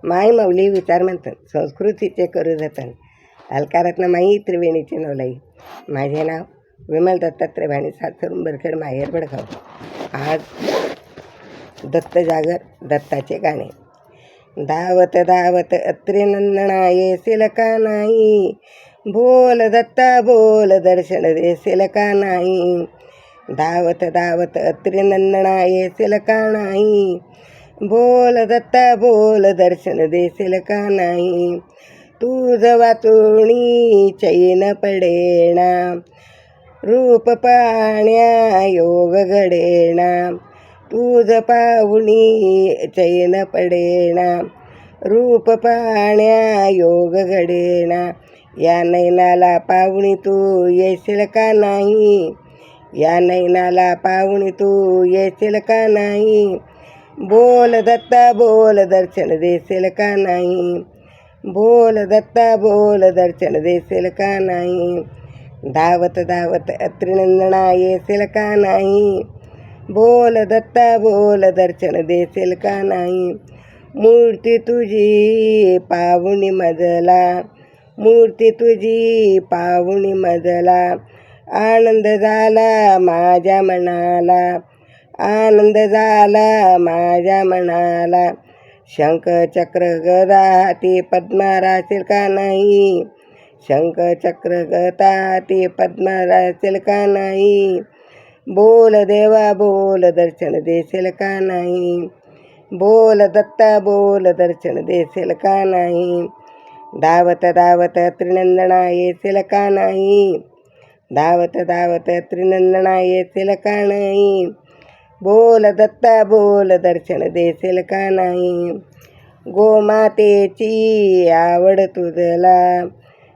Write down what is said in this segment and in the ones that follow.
माय माऊली विचार म्हणतात संस्कृतीचे करू जतन अलकारातनं माई त्रिवेणीचे नवलाई. माझे नाव विमल दत्तात्रय भाणे सासर उंबरखेड माहेर बडगाव. आज दत्त जागर दत्ताचे गाणे. दावत दावत अत्रे नंदना येशील का नाही, बोल दत्ता बोल दर्शन देशील का नाही. दावत दावत अत्रे नंदना येशील का नाही, बोल दत्ता बोल दर्शन देशील का नाही. तुझ वाचुणी चैन पडेना, रूप पाहण्या योग घडेना. तुझ पाहुणी चैन पडेना, रूप पाहण्या योग घडेना. या नैनाला पाहुणी तू येशील का नाही, या नैनाला पाहुणी तू येशील का नाही. बोल दत्ता बोल दर्शन देशील का नाही, बोल दत्ता बोल दर्शन देशील का नाही. धावत धावत अत्रिनंदना येशील का नाही, बोल दत्ता बोल दर्शन देशील का नाही. मूर्ती तुझी पाहुणी मजला, मूर्ती तुझी पाहुणी मजला. आनंद झाला माझ्या मनाला, आनंद झाला माझ्या मनाला. शंख चक्र गदा हाती पद्मा राशील का नाही, शंख चक्र गदा हाती पद्मा राशील का नाही. बोल देवा बोल दर्शन देशील का नाही, बोल दत्ता बोल दर्शन देशील का नाही. धावत धावत त्रिनंदना येशील का नाही, धावत धावत त्रिनंदना येशील का नाही. बोल दत्ता बोल दर्शन देशील का नाही. गोमातेची आवड तुझला,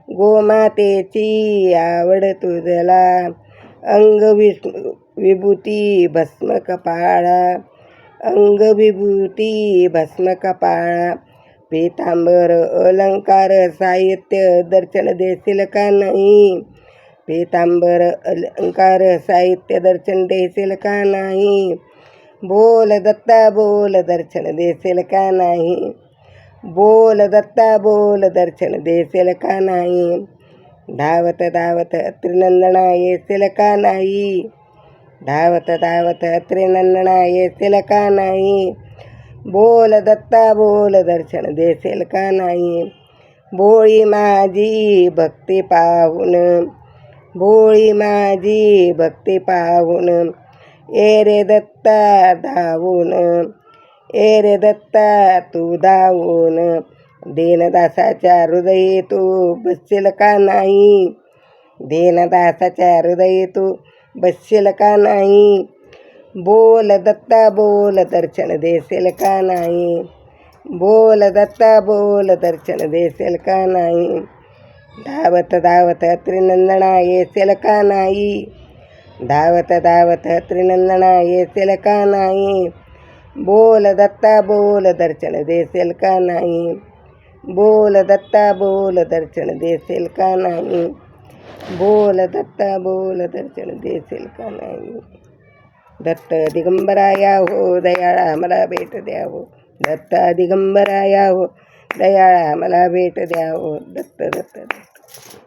गोमातेची आवड तुझला. अंग विभूती भस्म कपाळा, अंग विभूती भस्म कपाळा. पीतांबर अलंकार साहित्य दर्शन देशील का नाही, पीतांबर अलंकार साहित्य दर्शन देशील का नाही. बोल दत्ता बोल दर्शन देशील का नाही, बोल दत्ता बोल दर्शन देशील का नाही. धावत धावत त्रिनंदना येशील का नाही, धावत धावत त्रिनंदना येशील का नाही. बोल दत्ता बोल दर्शन देशील का नाही. भोळी माझी भक्ती पाहून, भोळी माझी भक्ती पाहून. ए रे दत्ता धावून, ए रे दत्ता तू धावून. दीनदासाच्या हृदयी तू बसशील का नाही, दीनदासाच्या हृदयी तू बसशील का नाही. बोल दत्ता बोल दर्शन देशील का नाही, बोल दत्ता बोल दर्शन देशील का नाही. धावत धावत त्रिनंदना येशील का नाही, धावत धावत त्रिनंदना येशील का नाही. बोल दत्ता बोल दर्शन देशील का नाही, बोल दत्ता बोल दर्शन देशील का नाही. बोल दत्ता बोल दर्शन देशील का नाही. दत्त दिगंबराया हो दयाळा मला भेट द्या हो, दत्त दिगंबराया हो दयाळा मला भेट द्या हो. दत्त दत्त दत्त.